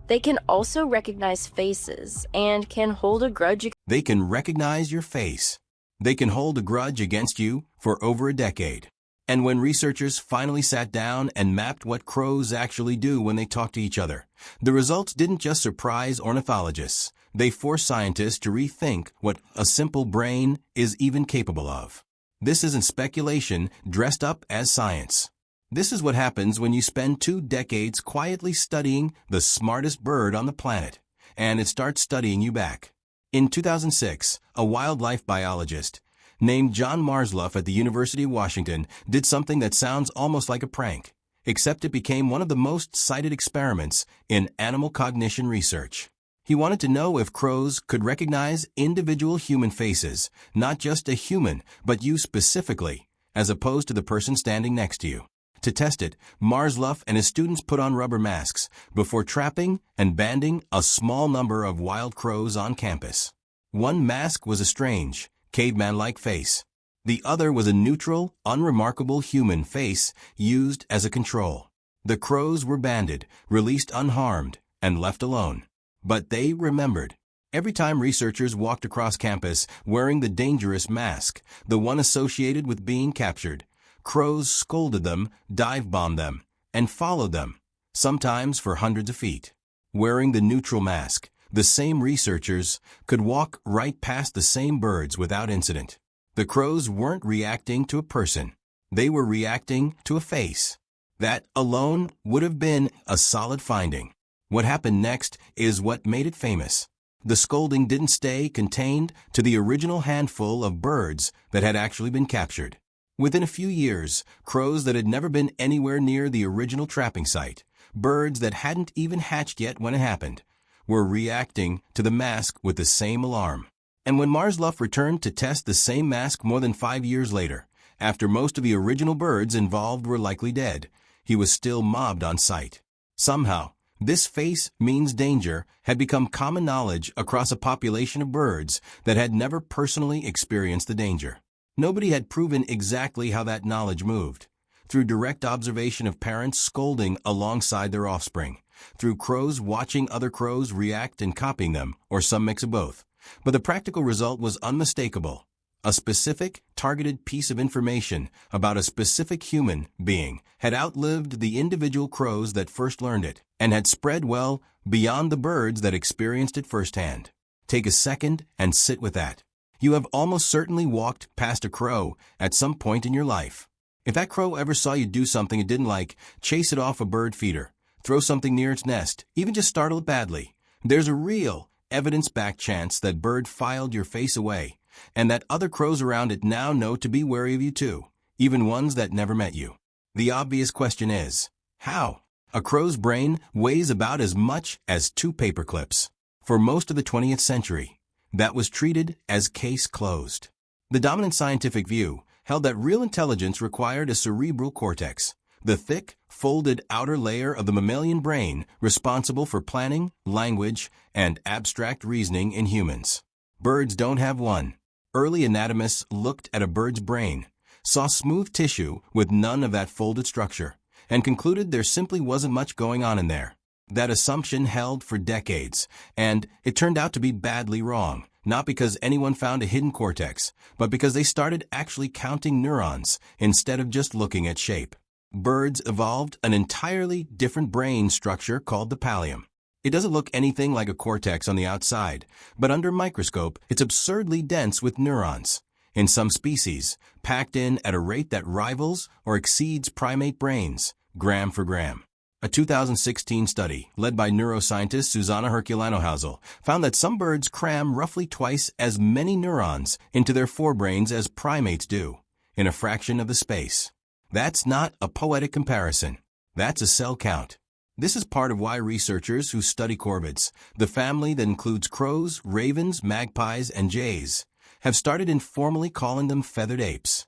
They can also recognize faces and can hold a grudge. They can recognize your face. They can hold a grudge against you for over a decade. And when researchers finally sat down and mapped what crows actually do when they talk to each other, the results didn't just surprise ornithologists. They forced scientists to rethink what a simple brain is even capable of. This isn't speculation dressed up as science. This is what happens when you spend 2 decades quietly studying the smartest bird on the planet, and it starts studying you back. In 2006, a wildlife biologist named John Marzluff at the University of Washington did something that sounds almost like a prank, except it became one of the most cited experiments in animal cognition research. He wanted to know if crows could recognize individual human faces, not just a human, but you specifically, as opposed to the person standing next to you. To test it, Marzluff and his students put on rubber masks before trapping and banding a small number of wild crows on campus. One mask was a strange, caveman-like face. The other was a neutral, unremarkable human face used as a control. The crows were banded, released unharmed, and left alone. But they remembered. Every time researchers walked across campus wearing the dangerous mask, the one associated with being captured, crows scolded them, dive-bombed them, and followed them, sometimes for hundreds of feet. Wearing the neutral mask, the same researchers could walk right past the same birds without incident. The crows weren't reacting to a person. They were reacting to a face. That alone would have been a solid finding. What happened next is what made it famous. The scolding didn't stay contained to the original handful of birds that had actually been captured. Within a few years, crows that had never been anywhere near the original trapping site, birds that hadn't even hatched yet when it happened, were reacting to the mask with the same alarm. And when Marzluff returned to test the same mask more than 5 years later, after most of the original birds involved were likely dead, he was still mobbed on site. Somehow, this face means danger had become common knowledge across a population of birds that had never personally experienced the danger. Nobody had proven exactly how that knowledge moved. Through direct observation of parents scolding alongside their offspring, through crows watching other crows react and copying them, or some mix of both. But the practical result was unmistakable. A specific, targeted piece of information about a specific human being had outlived the individual crows that first learned it, and had spread well beyond the birds that experienced it firsthand. Take a second and sit with that. You have almost certainly walked past a crow at some point in your life. If that crow ever saw you do something it didn't like, chase it off a bird feeder, throw something near its nest, even just startle it badly, there's a real, evidence-backed chance that bird filed your face away, and that other crows around it now know to be wary of you too, even ones that never met you. The obvious question is, how? A crow's brain weighs about as much as 2 paper clips. For most of the 20th century, that was treated as case closed. The dominant scientific view held that real intelligence required a cerebral cortex, the thick, folded outer layer of the mammalian brain responsible for planning, language, and abstract reasoning in humans. Birds don't have one. Early anatomists looked at a bird's brain, saw smooth tissue with none of that folded structure, and concluded there simply wasn't much going on in there. That assumption held for decades, and it turned out to be badly wrong, not because anyone found a hidden cortex, but because they started actually counting neurons instead of just looking at shape. Birds evolved an entirely different brain structure called the pallium. It doesn't look anything like a cortex on the outside, but under a microscope, it's absurdly dense with neurons. In some species, packed in at a rate that rivals or exceeds primate brains, gram for gram. A 2016 study, led by neuroscientist Susanna Herculano-Hausel, found that some birds cram roughly twice as many neurons into their forebrains as primates do, in a fraction of the space. That's not a poetic comparison. That's a cell count. This is part of why researchers who study corvids, the family that includes crows, ravens, magpies, and jays, have started informally calling them feathered apes.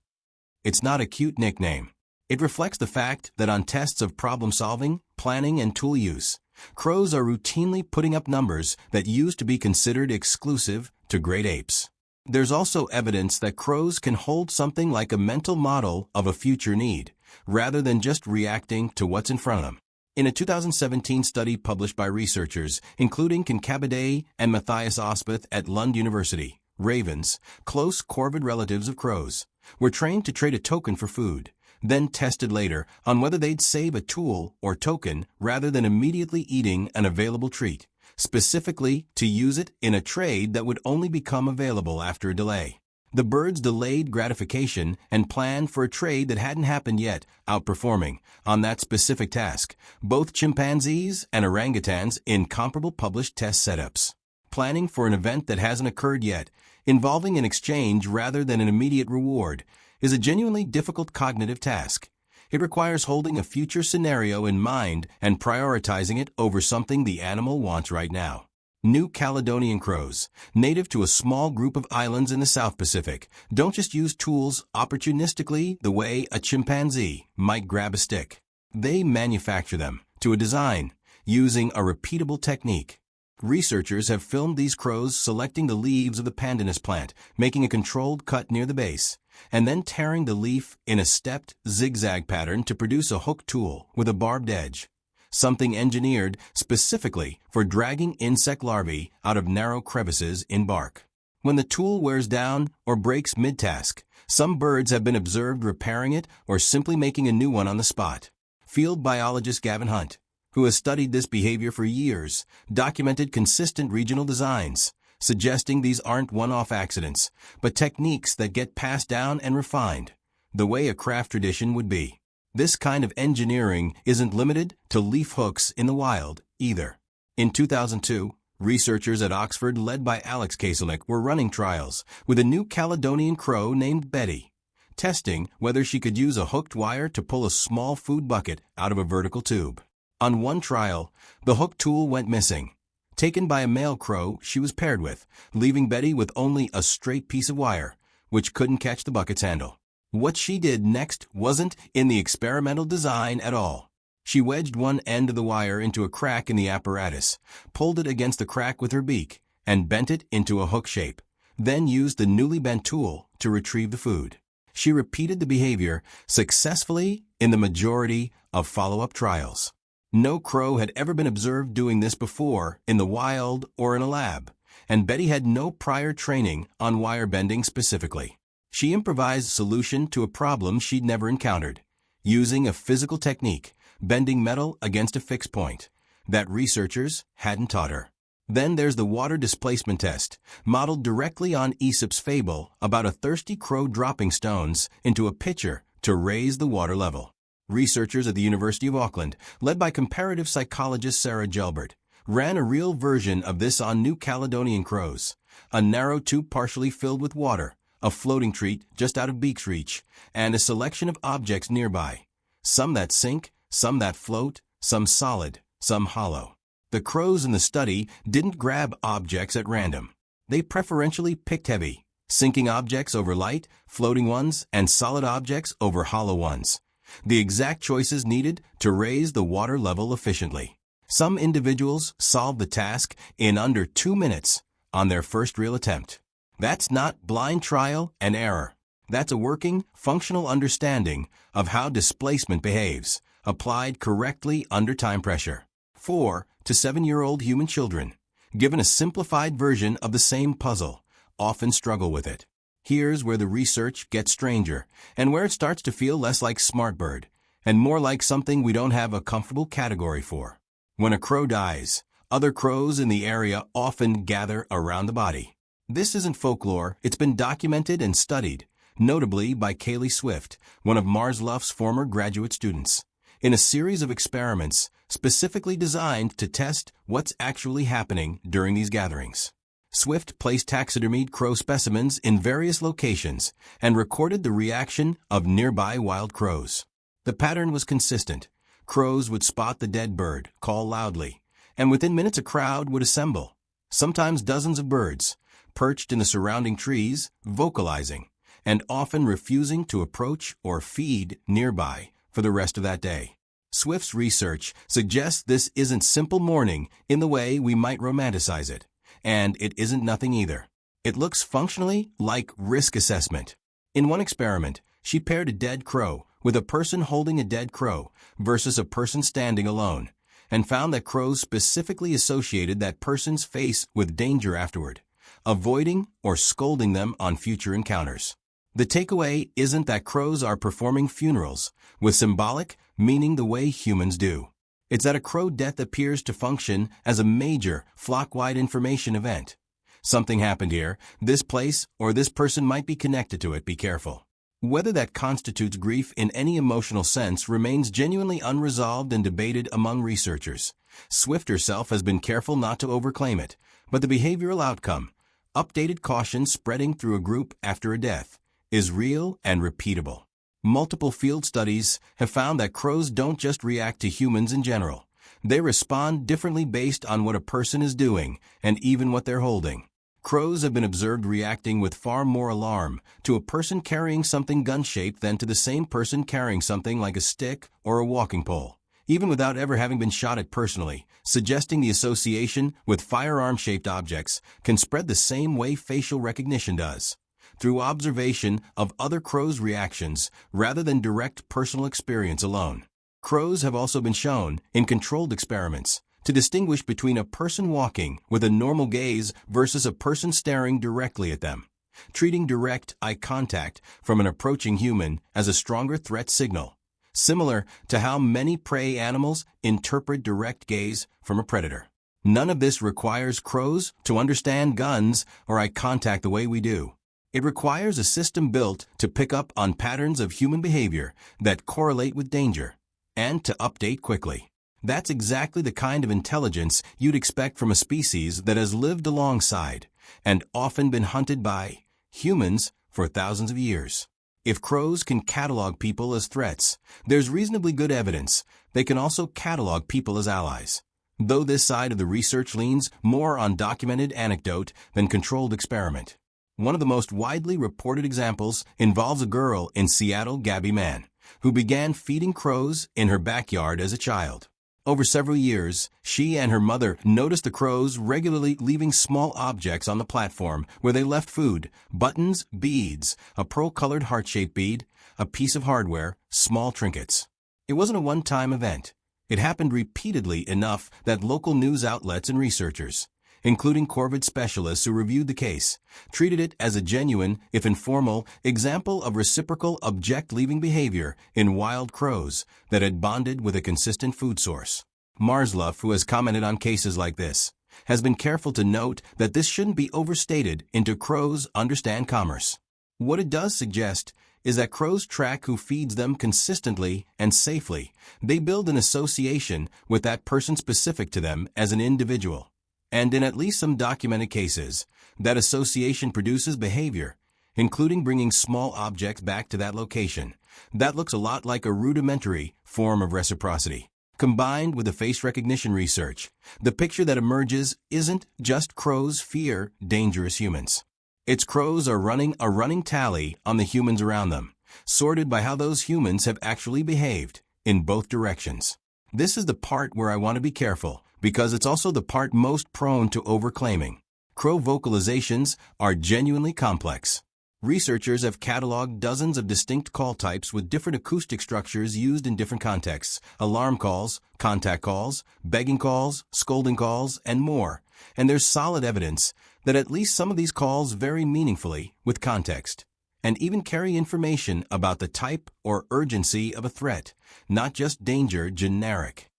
It's not a cute nickname. It reflects the fact that on tests of problem-solving, planning, and tool use, crows are routinely putting up numbers that used to be considered exclusive to great apes. There's also evidence that crows can hold something like a mental model of a future need, rather than just reacting to what's in front of them. In a 2017 study published by researchers, including Kincabiday and Matthias Ospeth at Lund University, ravens, close corvid relatives of crows, were trained to trade a token for food, then tested later on whether they'd save a tool or token rather than immediately eating an available treat, specifically to use it in a trade that would only become available after a delay. The birds delayed gratification and planned for a trade that hadn't happened yet, outperforming, on that specific task, both chimpanzees and orangutans in comparable published test setups. Planning for an event that hasn't occurred yet, involving an exchange rather than an immediate reward, is a genuinely difficult cognitive task. It requires holding a future scenario in mind and prioritizing it over something the animal wants right now. New Caledonian crows, native to a small group of islands in the South Pacific, don't just use tools opportunistically the way a chimpanzee might grab a stick. They manufacture them to a design, using a repeatable technique. Researchers have filmed these crows selecting the leaves of the pandanus plant, making a controlled cut near the base, and then tearing the leaf in a stepped, zigzag pattern to produce a hook tool with a barbed edge, something engineered specifically for dragging insect larvae out of narrow crevices in bark. When the tool wears down or breaks mid-task, some birds have been observed repairing it or simply making a new one on the spot. Field biologist Gavin Hunt, who has studied this behavior for years, documented consistent regional designs, suggesting these aren't one-off accidents, but techniques that get passed down and refined, the way a craft tradition would be. This kind of engineering isn't limited to leaf hooks in the wild, either. In 2002, researchers at Oxford led by Alex Kaselnik were running trials with a new Caledonian crow named Betty, testing whether she could use a hooked wire to pull a small food bucket out of a vertical tube. On one trial, the hook tool went missing, taken by a male crow she was paired with, leaving Betty with only a straight piece of wire, which couldn't catch the bucket's handle. What she did next wasn't in the experimental design at all. She wedged one end of the wire into a crack in the apparatus, pulled it against the crack with her beak, and bent it into a hook shape, then used the newly bent tool to retrieve the food. She repeated the behavior successfully in the majority of follow-up trials. No crow had ever been observed doing this before in the wild or in a lab, and Betty had no prior training on wire bending specifically. She improvised a solution to a problem she'd never encountered, using a physical technique, bending metal against a fixed point, that researchers hadn't taught her. Then there's the water displacement test, modeled directly on Aesop's Fable about a thirsty crow dropping stones into a pitcher to raise the water level. Researchers at the University of Auckland, led by comparative psychologist Sarah Gelbert, ran a real version of this on New Caledonian crows, a narrow tube partially filled with water, a floating treat just out of beak's reach, and a selection of objects nearby, some that sink, some that float, some solid, some hollow. The crows in the study didn't grab objects at random. They preferentially picked heavy, sinking objects over light, floating ones, and solid objects over hollow ones, the exact choices needed to raise the water level efficiently. Some individuals solved the task in under 2 minutes on their first real attempt. That's not blind trial and error. That's a working, functional understanding of how displacement behaves, applied correctly under time pressure. 4 to 7-year-old human children, given a simplified version of the same puzzle, often struggle with it. Here's where the research gets stranger, and where it starts to feel less like Smartbird, and more like something we don't have a comfortable category for. When a crow dies, other crows in the area often gather around the body. This isn't folklore, it's been documented and studied, notably by Kaylee Swift, one of Marzluff's former graduate students, in a series of experiments specifically designed to test what's actually happening during these gatherings. Swift placed taxidermied crow specimens in various locations and recorded the reaction of nearby wild crows. The pattern was consistent. Crows would spot the dead bird, call loudly, and within minutes a crowd would assemble, sometimes dozens of birds, perched in the surrounding trees, vocalizing, and often refusing to approach or feed nearby for the rest of that day. Swift's research suggests this isn't simple mourning in the way we might romanticize it, and it isn't nothing either. It looks functionally like risk assessment. In one experiment, she paired a dead crow with a person holding a dead crow versus a person standing alone, and found that crows specifically associated that person's face with danger afterward, avoiding or scolding them on future encounters. The takeaway isn't that crows are performing funerals with symbolic meaning the way humans do. It's that a crow death appears to function as a major flock-wide information event. Something happened here, this place, or this person might be connected to it, be careful. Whether that constitutes grief in any emotional sense remains genuinely unresolved and debated among researchers. Swift herself has been careful not to overclaim it, but the behavioral outcome, updated caution spreading through a group after a death, is real and repeatable. Multiple field studies have found that crows don't just react to humans in general. They respond differently based on what a person is doing and even what they're holding. Crows have been observed reacting with far more alarm to a person carrying something gun-shaped than to the same person carrying something like a stick or a walking pole, even without ever having been shot at personally, suggesting the association with firearm-shaped objects can spread the same way facial recognition does, through observation of other crows' reactions rather than direct personal experience alone. Crows have also been shown, in controlled experiments, to distinguish between a person walking with a normal gaze versus a person staring directly at them, treating direct eye contact from an approaching human as a stronger threat signal, similar to how many prey animals interpret direct gaze from a predator. None of this requires crows to understand guns or eye contact the way we do. It requires a system built to pick up on patterns of human behavior that correlate with danger, and to update quickly. That's exactly the kind of intelligence you'd expect from a species that has lived alongside and often been hunted by humans for thousands of years. If crows can catalog people as threats, there's reasonably good evidence they can also catalog people as allies. Though this side of the research leans more on documented anecdote than controlled experiment. One of the most widely reported examples involves a girl in Seattle, Gabby Mann, who began feeding crows in her backyard as a child. Over several years, she and her mother noticed the crows regularly leaving small objects on the platform where they left food: buttons, beads, a pearl-colored heart-shaped bead, a piece of hardware, small trinkets. It wasn't a one-time event. It happened repeatedly enough that local news outlets and researchers, including corvid specialists who reviewed the case, treated it as a genuine, if informal, example of reciprocal object-leaving behavior in wild crows that had bonded with a consistent food source. Marzluff, who has commented on cases like this, has been careful to note that this shouldn't be overstated into crows understand commerce. What it does suggest is that crows track who feeds them consistently and safely. They build an association with that person specific to them as an individual. And in at least some documented cases, that association produces behavior, including bringing small objects back to that location. That looks a lot like a rudimentary form of reciprocity. Combined with the face recognition research, the picture that emerges isn't just crows fear dangerous humans. It's crows are running a running tally on the humans around them, sorted by how those humans have actually behaved in both directions. This is the part where I want to be careful, because it's also the part most prone to overclaiming. Crow vocalizations are genuinely complex. Researchers have cataloged dozens of distinct call types with different acoustic structures used in different contexts: alarm calls, contact calls, begging calls, scolding calls, and more. And there's solid evidence that at least some of these calls vary meaningfully with context, and even carry information about the type or urgency of a threat, not just danger generic.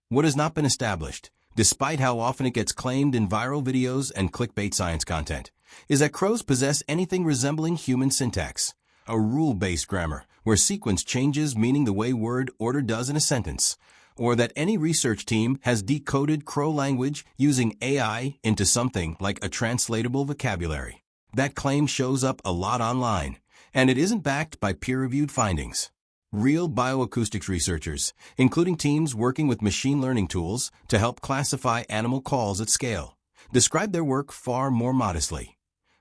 What has not been established, despite how often it gets claimed in viral videos and clickbait science content, is that crows possess anything resembling human syntax, a rule-based grammar where sequence changes meaning the way word order does in a sentence, or that any research team has decoded crow language using AI into something like a translatable vocabulary. That claim shows up a lot online, and it isn't backed by peer-reviewed findings. Real bioacoustics researchers, including teams working with machine learning tools to help classify animal calls at scale, describe their work far more modestly.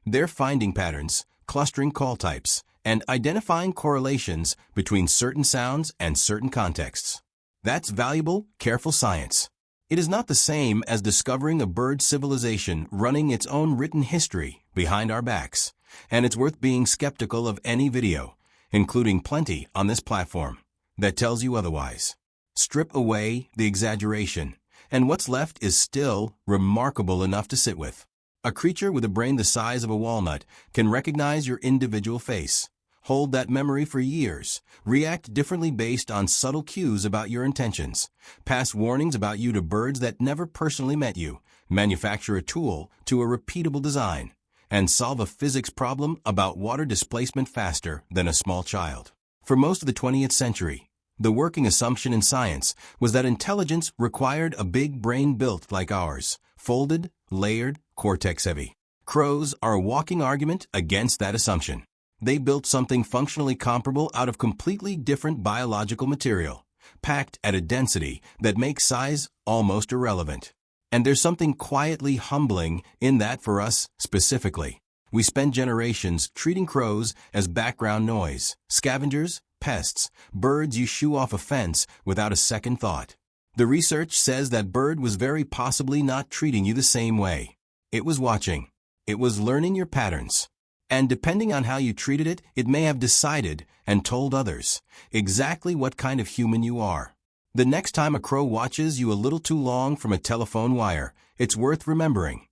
They're finding patterns, clustering call types, and identifying correlations between certain sounds and certain contexts. That's valuable, careful science. It is not the same as discovering a bird civilization running its own written history behind our backs, and it's worth being skeptical of any video, including plenty on this platform, that tells you otherwise. Strip away the exaggeration, and what's left is still remarkable enough to sit with. A creature with a brain the size of a walnut can recognize your individual face, hold that memory for years, react differently based on subtle cues about your intentions, pass warnings about you to birds that never personally met you, manufacture a tool to a repeatable design, and solve a physics problem about water displacement faster than a small child. For most of the 20th century, the working assumption in science was that intelligence required a big brain built like ours, folded, layered, cortex-heavy. Crows are a walking argument against that assumption. They built something functionally comparable out of completely different biological material, packed at a density that makes size almost irrelevant. And there's something quietly humbling in that for us specifically. We spend generations treating crows as background noise, scavengers, pests, birds you shoo off a fence without a second thought. The research says that bird was very possibly not treating you the same way. It was watching. It was learning your patterns. And depending on how you treated it, it may have decided and told others exactly what kind of human you are. The next time a crow watches you a little too long from a telephone wire, it's worth remembering.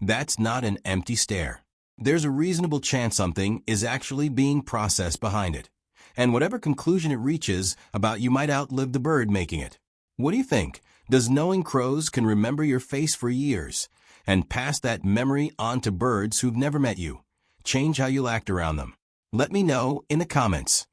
That's not an empty stare. There's a reasonable chance something is actually being processed behind it. And whatever conclusion it reaches about you might outlive the bird making it. What do you think? Does knowing crows can remember your face for years and pass that memory on to birds who've never met you change how you'll act around them? Let me know in the comments.